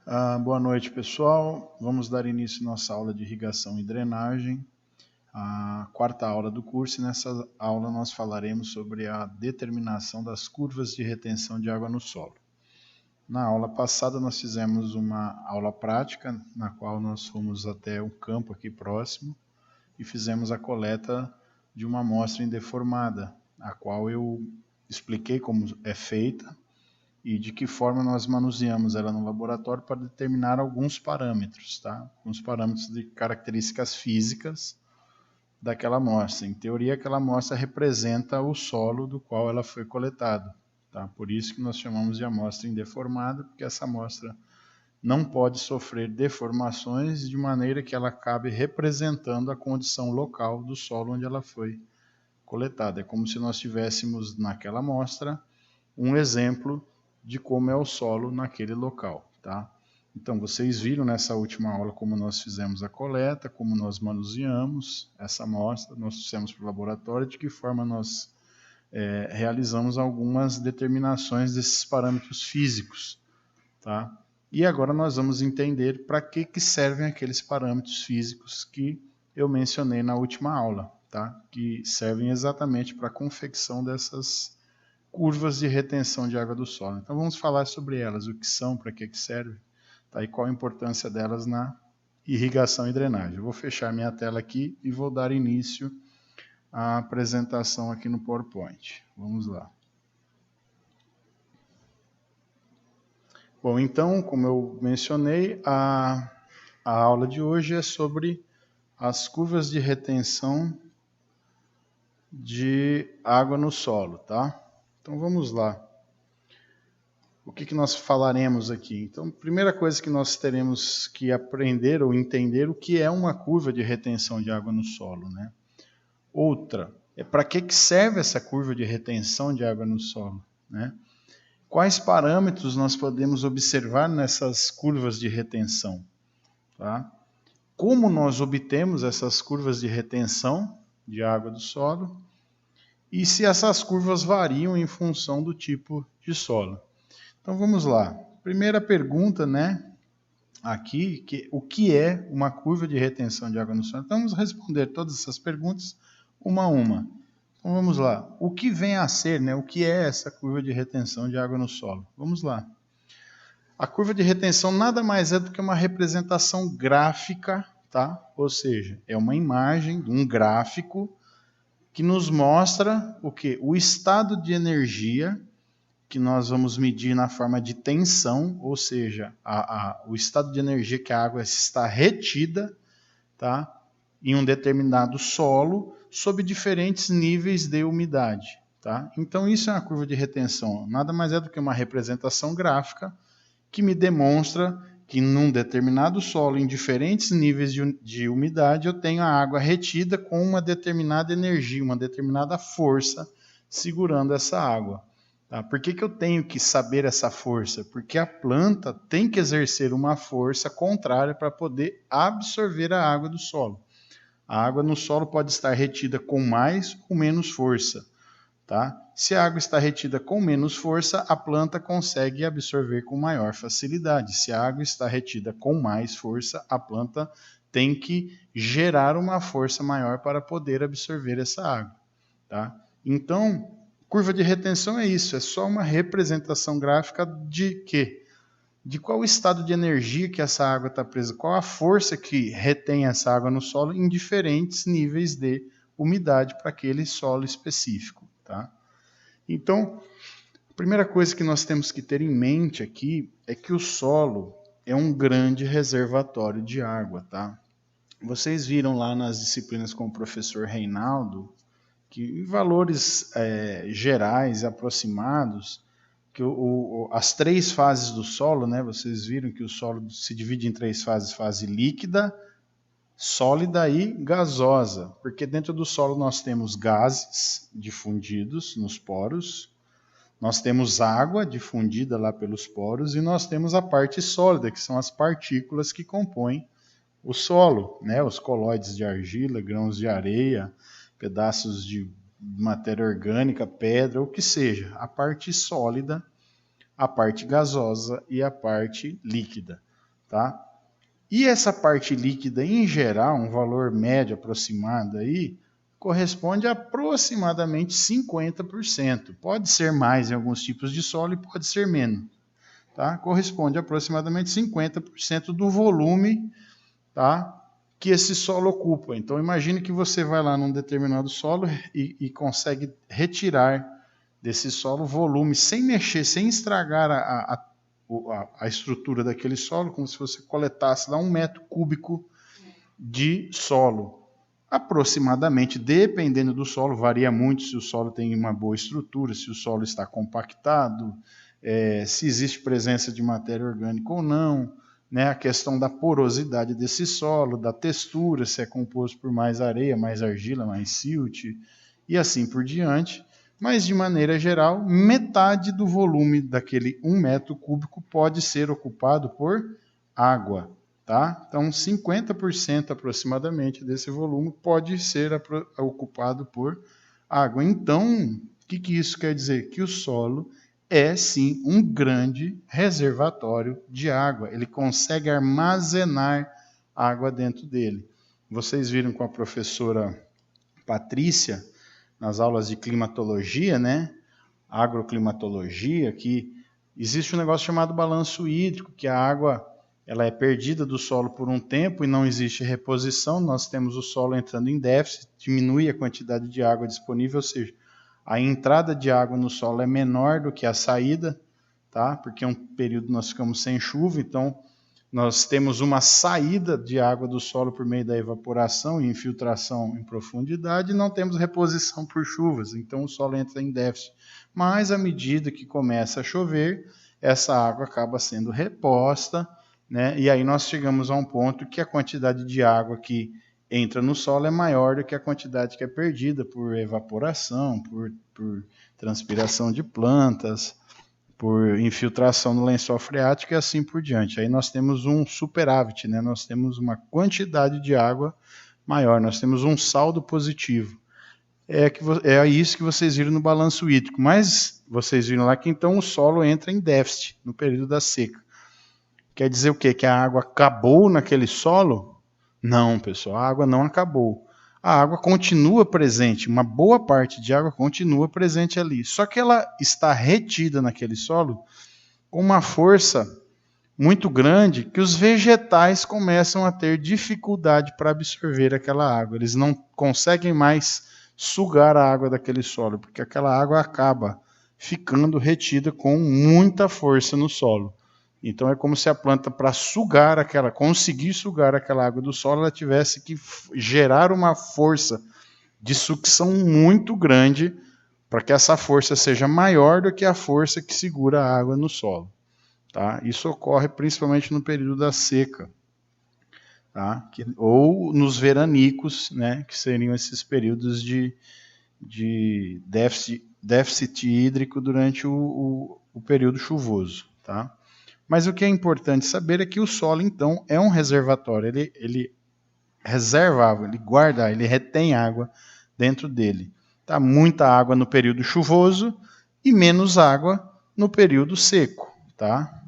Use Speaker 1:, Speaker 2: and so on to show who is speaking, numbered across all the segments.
Speaker 1: Boa noite, pessoal. Vamos dar início à nossa aula de irrigação e drenagem, a quarta aula do curso. E nessa aula nós falaremos sobre a determinação das curvas de retenção de água no solo. Na aula passada nós fizemos uma aula prática, na qual nós fomos até um campo aqui próximo e fizemos a coleta de uma amostra indeformada, a qual eu expliquei como é feita e de que forma nós manuseamos ela no laboratório para determinar alguns parâmetros, tá? Alguns parâmetros de características físicas daquela amostra. Em teoria, aquela amostra representa o solo do qual ela foi coletada, tá? Por isso que nós chamamos de amostra indeformada, porque essa amostra não pode sofrer deformações de maneira que ela acabe representando a condição local do solo onde ela foi coletada. É como se nós tivéssemos naquela amostra um exemplo de como é o solo naquele local, tá? Então, vocês viram nessa última aula como nós fizemos a coleta, como nós manuseamos essa amostra, nós trouxemos para o laboratório, de que forma nós realizamos algumas determinações desses parâmetros físicos, tá? E agora nós vamos entender para que servem aqueles parâmetros físicos que eu mencionei na última aula, tá? Que servem exatamente para a confecção dessas curvas de retenção de água do solo. Então vamos falar sobre elas, o que são, para que serve, tá? E qual a importância delas na irrigação e drenagem. Eu vou fechar minha tela aqui e vou dar início à apresentação aqui no PowerPoint. Vamos lá. Bom, então, como eu mencionei, a aula de hoje é sobre as curvas de retenção de água no solo, tá? Então vamos lá. O que nós falaremos aqui? Então, a primeira coisa que nós teremos que aprender ou entender o que é uma curva de retenção de água no solo, né? Outra, para que serve essa curva de retenção de água no solo, né? Quais parâmetros nós podemos observar nessas curvas de retenção, tá? Como nós obtemos essas curvas de retenção de água do solo e se essas curvas variam em função do tipo de solo. Então vamos lá. Primeira pergunta, né? Aqui, o que é uma curva de retenção de água no solo? Então vamos responder todas essas perguntas uma a uma. Então vamos lá. O que vem a ser, né? O que é essa curva de retenção de água no solo? Vamos lá. A curva de retenção nada mais é do que uma representação gráfica, tá? Ou seja, é uma imagem, um gráfico que nos mostra o quê? O estado de energia que nós vamos medir na forma de tensão, ou seja, o estado de energia que a água está retida, tá, em um determinado solo, sob diferentes níveis de umidade. Tá? Então, isso é uma curva de retenção. Nada mais é do que uma representação gráfica que me demonstra que num determinado solo, em diferentes níveis de umidade, eu tenho a água retida com uma determinada energia, uma determinada força segurando essa água. Tá? Por que eu tenho que saber essa força? Porque a planta tem que exercer uma força contrária para poder absorver a água do solo. A água no solo pode estar retida com mais ou menos força. Tá? Se a água está retida com menos força, a planta consegue absorver com maior facilidade. Se a água está retida com mais força, a planta tem que gerar uma força maior para poder absorver essa água. Tá? Então, curva de retenção é isso, é só uma representação gráfica de quê? De qual estado de energia que essa água está presa, qual a força que retém essa água no solo em diferentes níveis de umidade para aquele solo específico. Tá? Então, a primeira coisa que nós temos que ter em mente aqui é que o solo é um grande reservatório de água. Tá? Vocês viram lá nas disciplinas com o professor Reinaldo, que em valores gerais, aproximados, que as três fases do solo, né, vocês viram que o solo se divide em três fases: fase líquida, sólida e gasosa, porque dentro do solo nós temos gases difundidos nos poros, nós temos água difundida lá pelos poros e nós temos a parte sólida, que são as partículas que compõem o solo, né, os colóides de argila, grãos de areia, pedaços de matéria orgânica, pedra, o que seja, a parte sólida, a parte gasosa e a parte líquida. tá? E essa parte líquida, em geral, um valor médio aproximado aí, corresponde a aproximadamente 50%. Pode ser mais em alguns tipos de solo e pode ser menos. Tá? Corresponde a aproximadamente 50% do volume, tá? Que esse solo ocupa. Então imagine que você vai lá num determinado solo e consegue retirar desse solo volume sem mexer, sem estragar a estrutura daquele solo, como se você coletasse lá 1 metro cúbico de solo. Aproximadamente, dependendo do solo, varia muito se o solo tem uma boa estrutura, se o solo está compactado, se existe presença de matéria orgânica ou não, né? A questão da porosidade desse solo, da textura, se é composto por mais areia, mais argila, mais silt, e assim por diante. Mas, de maneira geral, metade do volume daquele 1 metro cúbico pode ser ocupado por água. Tá? Então, 50% aproximadamente desse volume pode ser ocupado por água. Então, o que isso quer dizer? Que o solo é, sim, um grande reservatório de água. Ele consegue armazenar água dentro dele. Vocês viram com a professora Patrícia, nas aulas de climatologia, né? Agroclimatologia, que existe um negócio chamado balanço hídrico, que a água ela é perdida do solo por um tempo e não existe reposição. Nós temos o solo entrando em déficit, diminui a quantidade de água disponível, ou seja, a entrada de água no solo é menor do que a saída, tá? Porque é um período nós ficamos sem chuva, então nós temos uma saída de água do solo por meio da evaporação e infiltração em profundidade e não temos reposição por chuvas, então o solo entra em déficit. Mas à medida que começa a chover, essa água acaba sendo reposta, né? E aí nós chegamos a um ponto que a quantidade de água que entra no solo é maior do que a quantidade que é perdida por evaporação, por transpiração de plantas, por infiltração no lençol freático e assim por diante. Aí nós temos um superávit, né? Nós temos uma quantidade de água maior, nós temos um saldo positivo. É isso que vocês viram no balanço hídrico, mas vocês viram lá que então o solo entra em déficit no período da seca. Quer dizer o quê? Que a água acabou naquele solo? Não, pessoal, a água não acabou. A água continua presente, uma boa parte de água continua presente ali. Só que ela está retida naquele solo com uma força muito grande que os vegetais começam a ter dificuldade para absorver aquela água. Eles não conseguem mais sugar a água daquele solo, porque aquela água acaba ficando retida com muita força no solo. Então é como se a planta, para conseguir sugar aquela água do solo, ela tivesse que gerar uma força de sucção muito grande para que essa força seja maior do que a força que segura a água no solo. Tá? Isso ocorre principalmente no período da seca, tá? Ou nos veranicos, né? Que seriam esses períodos de déficit hídrico durante o período chuvoso. Tá? Mas o que é importante saber é que o solo, então, é um reservatório. Ele reserva água, ele guarda, ele retém água dentro dele. Tá? Muita água no período chuvoso e menos água no período seco. Tá?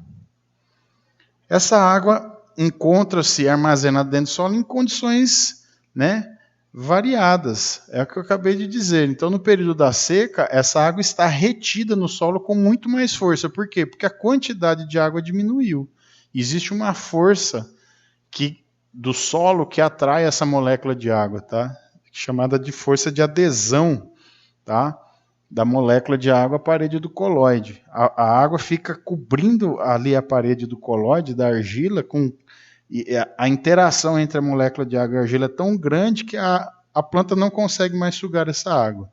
Speaker 1: Essa água encontra-se armazenada dentro do solo em condições, né, variadas. É o que eu acabei de dizer. Então, no período da seca, essa água está retida no solo com muito mais força. Por quê? Porque a quantidade de água diminuiu. Existe uma força do solo que atrai essa molécula de água, tá? Chamada de força de adesão, tá? Da molécula de água à parede do colóide. A água fica cobrindo ali a parede do colóide, da argila, e a interação entre a molécula de água e a argila é tão grande que a planta não consegue mais sugar essa água.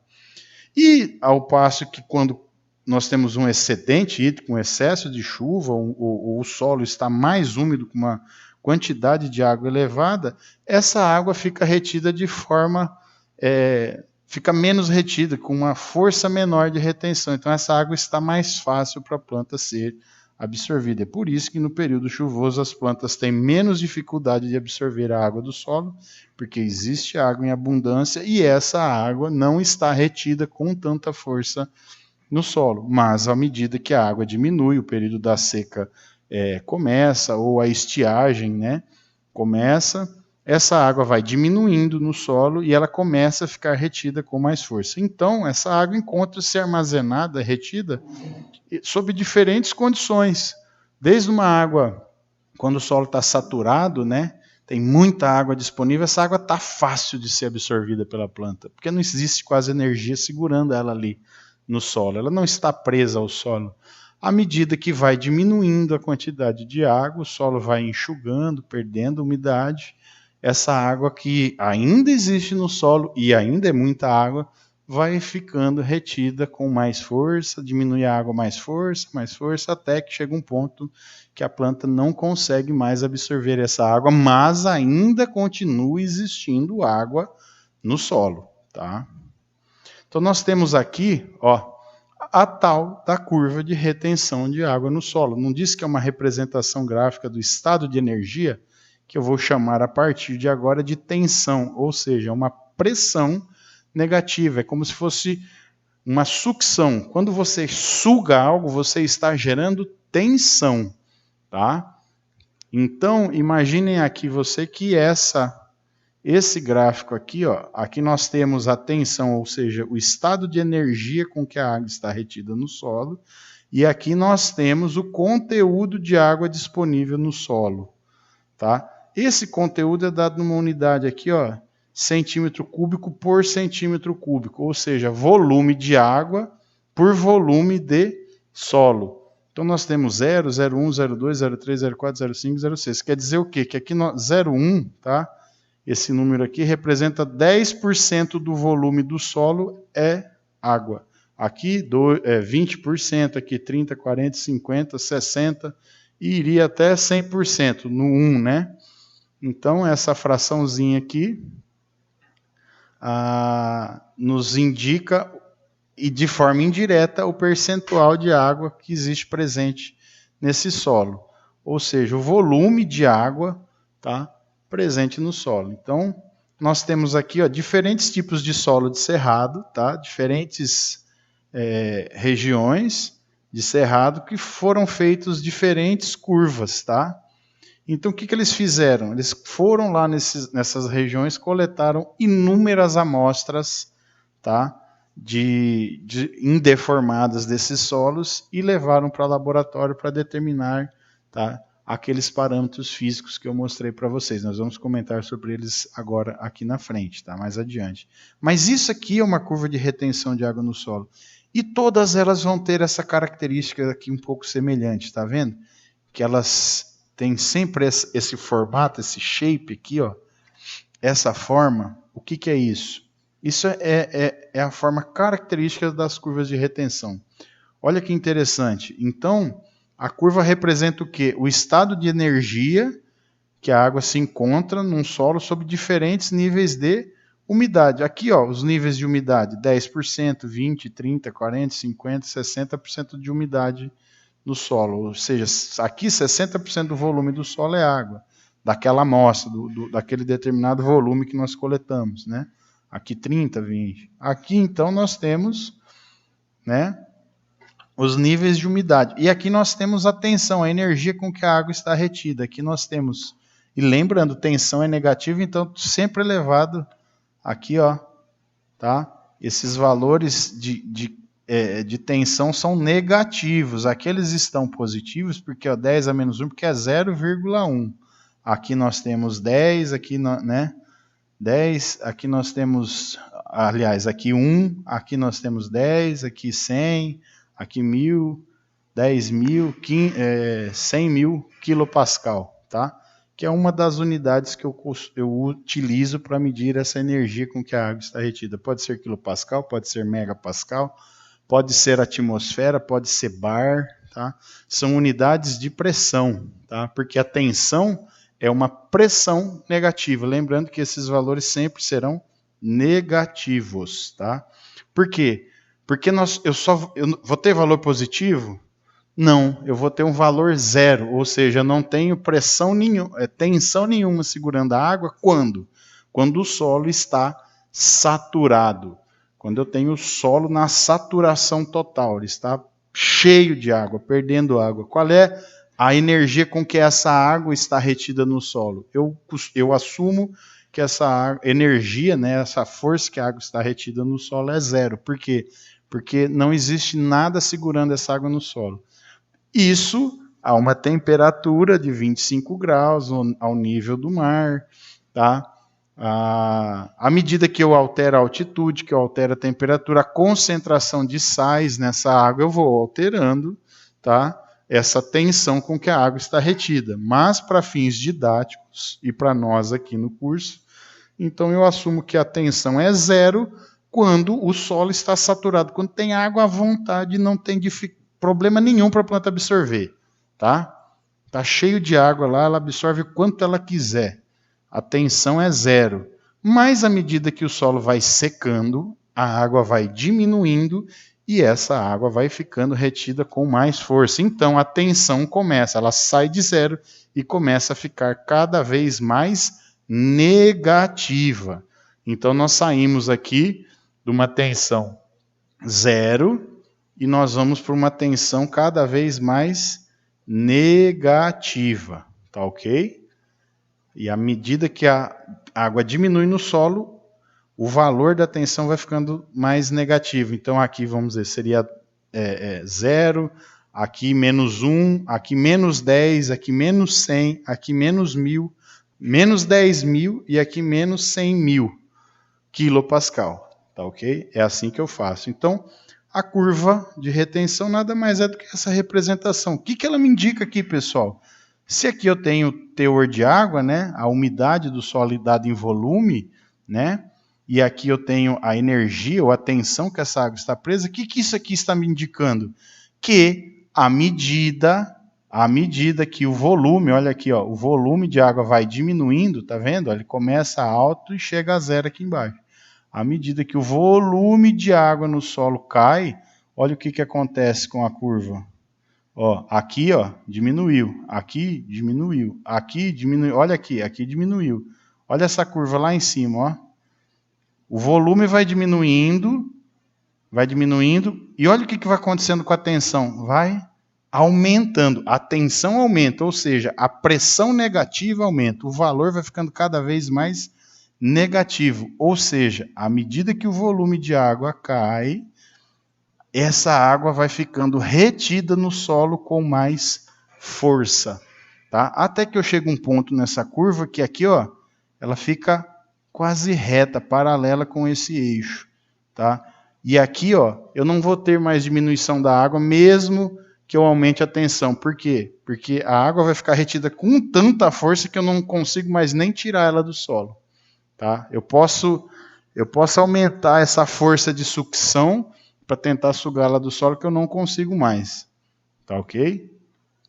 Speaker 1: E ao passo que quando nós temos um excedente hídrico, um excesso de chuva, ou o solo está mais úmido, com uma quantidade de água elevada, essa água fica retida de forma... fica menos retida, com uma força menor de retenção. Então essa água está mais fácil para a planta ser absorvida. É por isso que no período chuvoso as plantas têm menos dificuldade de absorver a água do solo, porque existe água em abundância e essa água não está retida com tanta força no solo. Mas à medida que a água diminui, o período da seca começa, ou a estiagem, né, começa, essa água vai diminuindo no solo e ela começa a ficar retida com mais força. Então, essa água encontra-se armazenada, retida, sob diferentes condições. Desde uma água, quando o solo está saturado, né, tem muita água disponível, essa água está fácil de ser absorvida pela planta, porque não existe quase energia segurando ela ali no solo, ela não está presa ao solo. À medida que vai diminuindo a quantidade de água, o solo vai enxugando, perdendo umidade, essa água que ainda existe no solo, e ainda é muita água, vai ficando retida com mais força, diminui a água mais força, até que chega um ponto que a planta não consegue mais absorver essa água, mas ainda continua existindo água no solo, tá? Então nós temos aqui, ó, a tal da curva de retenção de água no solo. Não diz que é uma representação gráfica do estado de energia, que eu vou chamar a partir de agora de tensão, ou seja, uma pressão negativa. É como se fosse uma sucção. Quando você suga algo, você está gerando tensão, tá? Então, imaginem aqui você que esse gráfico aqui, ó, aqui nós temos a tensão, ou seja, o estado de energia com que a água está retida no solo, e aqui nós temos o conteúdo de água disponível no solo, tá? Esse conteúdo é dado numa unidade aqui, ó, centímetro cúbico por centímetro cúbico, ou seja, volume de água por volume de solo. Então nós temos 0, 0,1, 0,2, 0,3, 0,4, 0,5, 0,6. Quer dizer o quê? Que aqui 0,1, tá? Esse número aqui representa 10% do volume do solo é água. Aqui 20%, aqui 30%, 40%, 50%, 60% e iria até 100% no 1, né? Então essa fraçãozinha aqui nos indica, e de forma indireta, o percentual de água que existe presente nesse solo. Ou seja, o volume de água, tá, presente no solo. Então, nós temos aqui, ó, diferentes tipos de solo de cerrado, tá, diferentes regiões de cerrado que foram feitos diferentes curvas, tá? Então, o que eles fizeram? Eles foram lá nessas regiões, coletaram inúmeras amostras, tá, indeformadas desses solos e levaram para o laboratório para determinar, tá, aqueles parâmetros físicos que eu mostrei para vocês. Nós vamos comentar sobre eles agora aqui na frente, tá, mais adiante. Mas isso aqui é uma curva de retenção de água no solo. E todas elas vão ter essa característica aqui um pouco semelhante, tá vendo? Que elas têm sempre esse formato, esse shape aqui, ó, essa forma. O que é isso? Isso é a forma característica das curvas de retenção. Olha que interessante. Então, a curva representa o quê? O estado de energia que a água se encontra num solo sob diferentes níveis de umidade. Aqui, ó, os níveis de umidade, 10%, 20%, 30%, 40%, 50%, 60% de umidade no solo. Ou seja, aqui 60% do volume do solo é água, daquela amostra, daquele determinado volume que nós coletamos, né? Aqui 30, 20. Aqui, então, nós temos, né, os níveis de umidade. E aqui nós temos a tensão, a energia com que a água está retida. Aqui nós temos, e lembrando, tensão é negativa, então sempre elevado aqui, ó, tá? Esses valores de tensão são negativos. Aqui eles estão positivos, porque ó, 10 a menos 1, porque é 0,1. Aqui nós temos 10, aqui, né? 10, aqui nós temos, aliás, aqui 1, aqui nós temos 10, aqui 100, aqui 1000, 10.000, 100.000 quilopascal, tá? Que é uma das unidades que eu utilizo para medir essa energia com que a água está retida. Pode ser quilopascal, pode ser megapascal, pode ser atmosfera, pode ser bar, tá? São unidades de pressão, tá? Porque a tensão é uma pressão negativa. Lembrando que esses valores sempre serão negativos, tá? Por quê? Porque eu vou ter valor positivo? Não, eu vou ter um valor zero, ou seja, eu não tenho tensão nenhuma segurando a água. Quando? Quando o solo está saturado. Quando eu tenho o solo na saturação total, ele está cheio de água, perdendo água. Qual é a energia com que essa água está retida no solo? Eu assumo que essa energia, né, essa força que a água está retida no solo é zero. Por quê? Porque não existe nada segurando essa água no solo. Isso a uma temperatura de 25 graus ao nível do mar, tá? À medida que eu altero a altitude, que eu altero a temperatura, a concentração de sais nessa água, eu vou alterando, tá? Essa tensão com que a água está retida. Mas para fins didáticos e para nós aqui no curso, então eu assumo que a tensão é zero quando o solo está saturado, quando tem água à vontade, não tem problema nenhum para a planta absorver, tá? Tá cheio de água lá, ela absorve o quanto ela quiser. A tensão é zero. Mas à medida que o solo vai secando, a água vai diminuindo e essa água vai ficando retida com mais força. Então a tensão começa, ela sai de zero e começa a ficar cada vez mais negativa. Então nós saímos aqui de uma tensão zero e nós vamos para uma tensão cada vez mais negativa, tá ok? E à medida que a água diminui no solo, o valor da tensão vai ficando mais negativo. Então aqui, vamos dizer, seria zero, aqui menos 1, aqui menos 10, aqui menos 100, aqui menos 1000, menos 10.000 e aqui menos 100.000 quilopascal, tá ok? É assim que eu faço. Então, a curva de retenção nada mais é do que essa representação. O que ela me indica aqui, pessoal? Se aqui eu tenho teor de água, né, a umidade do solo dada em volume, né, e aqui eu tenho a energia ou a tensão que essa água está presa, o que isso aqui está me indicando? Que à medida que o volume, olha aqui, ó, o volume de água vai diminuindo, tá vendo? Ele começa alto e chega a zero aqui embaixo. À medida que o volume de água no solo cai, olha o que acontece com a curva. Ó, aqui, ó, diminuiu, aqui diminuiu, aqui diminuiu, olha aqui diminuiu. Olha essa curva lá em cima, ó. O volume vai diminuindo, e olha o que vai acontecendo com a tensão. Vai aumentando, a tensão aumenta, ou seja, a pressão negativa aumenta, o valor vai ficando cada vez mais negativo, ou seja, à medida que o volume de água cai, essa água vai ficando retida no solo com mais força, tá? Até que eu chego a um ponto nessa curva que aqui, ó, ela fica quase reta, paralela com esse eixo, tá? E aqui, ó, eu não vou ter mais diminuição da água, mesmo que eu aumente a tensão. Por quê? Porque a água vai ficar retida com tanta força que eu não consigo mais nem tirar ela do solo, tá? Eu posso aumentar essa força de sucção para tentar sugá-la do solo, que eu não consigo mais, tá ok?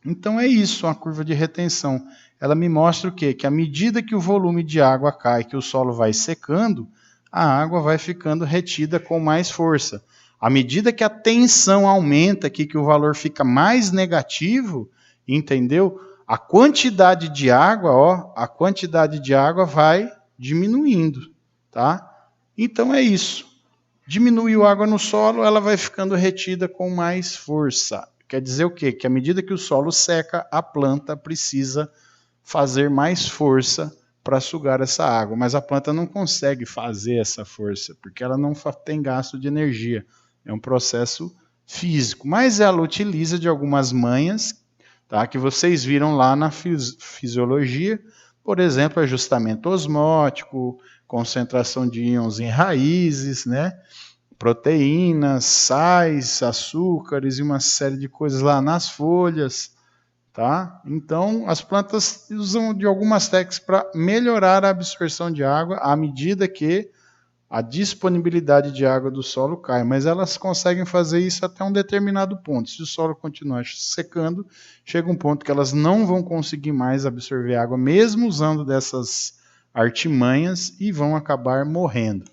Speaker 1: Então é isso, a curva de retenção. Ela me mostra o quê? Que à medida que o volume de água cai, que o solo vai secando, a água vai ficando retida com mais força. À medida que a tensão aumenta, aqui, que o valor fica mais negativo, entendeu? A quantidade de água, ó, a quantidade de água vai diminuindo, tá? Então é isso. Diminuiu a água no solo, ela vai ficando retida com mais força. Quer dizer o quê? Que à medida que o solo seca, a planta precisa fazer mais força para sugar essa água. Mas a planta não consegue fazer essa força, porque ela não tem gasto de energia. É um processo físico. Mas ela utiliza de algumas manhas, tá, que vocês viram lá na fisiologia. Por exemplo, ajustamento osmótico, concentração de íons em raízes, né? Proteínas, sais, açúcares e uma série de coisas lá nas folhas, tá? Então, as plantas usam de algumas técnicas para melhorar a absorção de água à medida que a disponibilidade de água do solo cai, mas elas conseguem fazer isso até um determinado ponto. Se o solo continuar secando, chega um ponto que elas não vão conseguir mais absorver água, mesmo usando dessas artimanhas, e vão acabar morrendo.